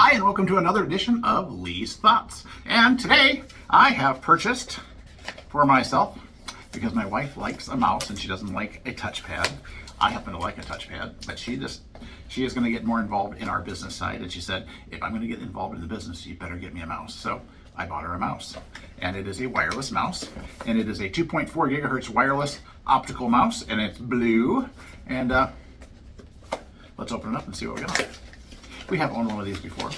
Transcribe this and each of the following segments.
Hi, and welcome to another edition of Lee's Thoughts. And today I have purchased for myself, because my wife likes a mouse and she doesn't like a touchpad. I happen to like a touchpad, but she is going to get more involved in our business side. And she said, if I'm going to get involved in the business, you better get me a mouse. So I bought her a mouse, and it is a wireless mouse, and it is a 2.4 gigahertz wireless optical mouse, and it's blue. And let's open it up and see what we got. We have owned one of these before,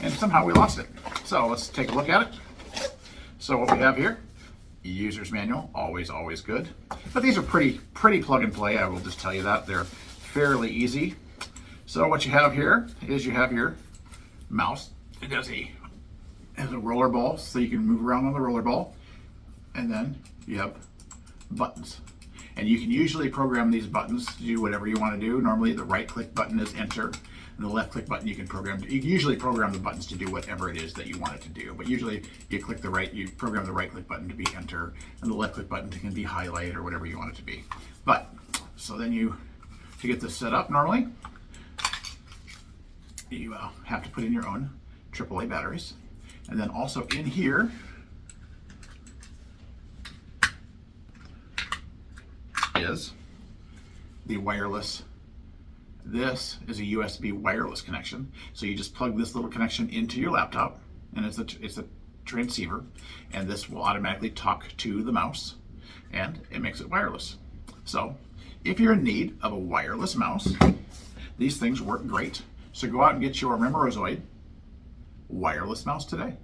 and somehow we lost it. So let's take a look at it. So what we have here, user's manual, always good. But these are pretty plug and play, I will just tell you that. They're fairly easy. So what you have here is you have your mouse. It has a roller ball, so you can move around on the roller ball. And then you have buttons. And you can usually program these buttons to do whatever you want to do. Normally the right click button is enter, and the left click button you can usually program the buttons to do whatever it is that you want it to do. But usually you program the right click button to be enter, and the left click button can be highlight or whatever you want it to be. But, so then to get this set up normally, you have to put in your own AAA batteries. And then also in here is the wireless. This is a USB wireless connection. So you just plug this little connection into your laptop, and it's a transceiver, and this will automatically talk to the mouse, and it makes it wireless. So if you're in need of a wireless mouse, these things work great. So go out and get your Memorozoid wireless mouse today.